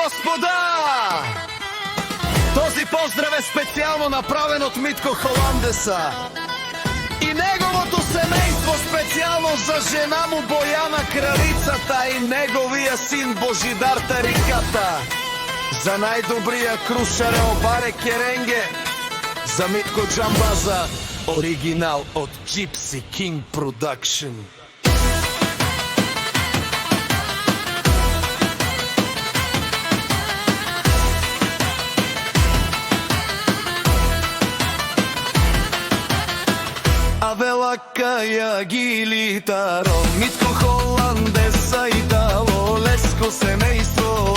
господа! Този поздрав е специјално направен од Митко Холандеса и неговото семејство, специјално за жена му Бојана Кралицата и неговија син Божидар Тариката, за најдобрија крушаре Обаре Керенге, за Митко Џамбаза, оригинал од Gypsy King Production. Авела каја гилитаро, Митко Холандеса и дало леско семејство.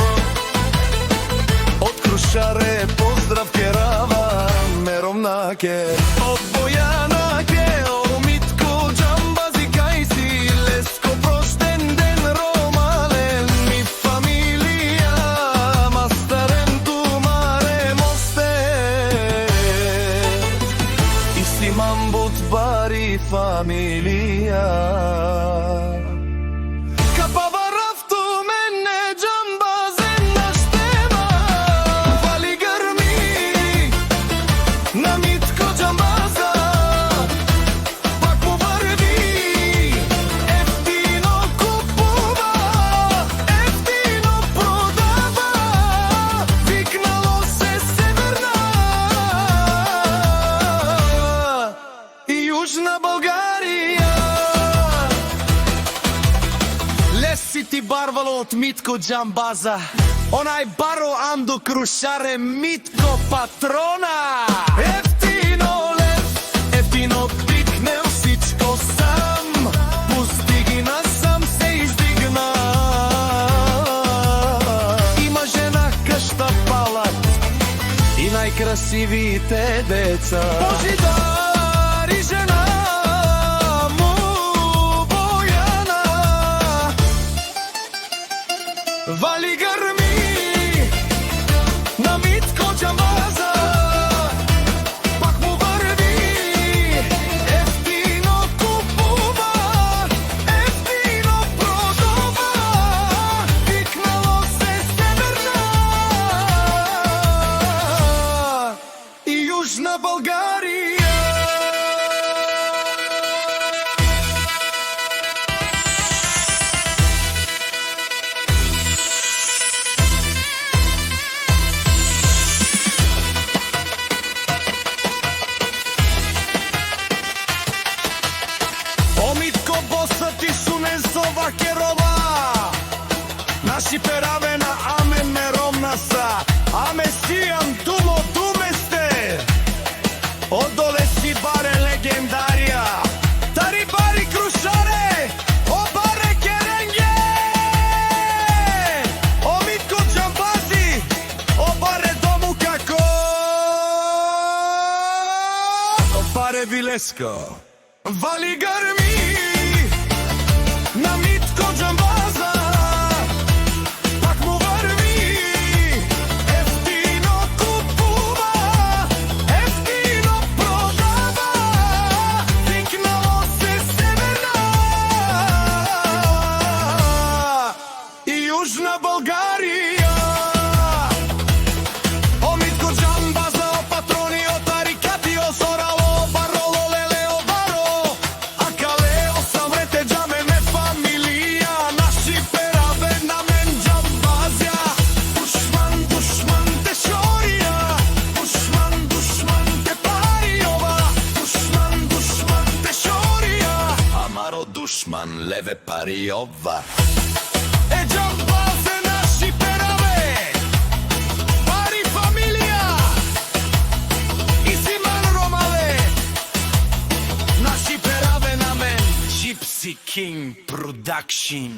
Од крушаре поздрав керава, мером на ке. Од Бојана ке, о Митко Џамбази кај си, леско проштен ден ромален, ми фамилија, мастарен тумаре мосте. И си мамбут бари фамилија. Ти барвало од Митко Џамбаза, онај баро Андо крушаре Митко патрона. Ефтино лев, ефтино пикнем всичко сам, постигна сам се издигна. Има жена кашта палат и најкрасивите деца. Божидар и жена вали грми на Митко Џамбаза, пак му върви, ефтино купува, ефтино продава, викнало се Северна и Южна България. Наши пераве на амен меромна са, аме сијам тумо туме сте. Одоле си баре легендарија, тари бари крушаре, Обаре Керенге. О Митко Џамбази, Обаре дому како, Обаре Вилеско. Вали грми на Митко Џамбаза, Южна Българија. О Митко Џамбаза, о патрони, о тарикати, о сорало, о бароло, леле, о баро, а кале, о самрете џаме ме фамилија, наши пераве на мен Џамбазја. Душман, душман те шорија, душман, душман те париова, душман, душман те шорија, амаро душман леве париова. Џамбазе наши пераве, пари фамилија, и Симан Ромале, наши пераве на мен, Gypsy King Production.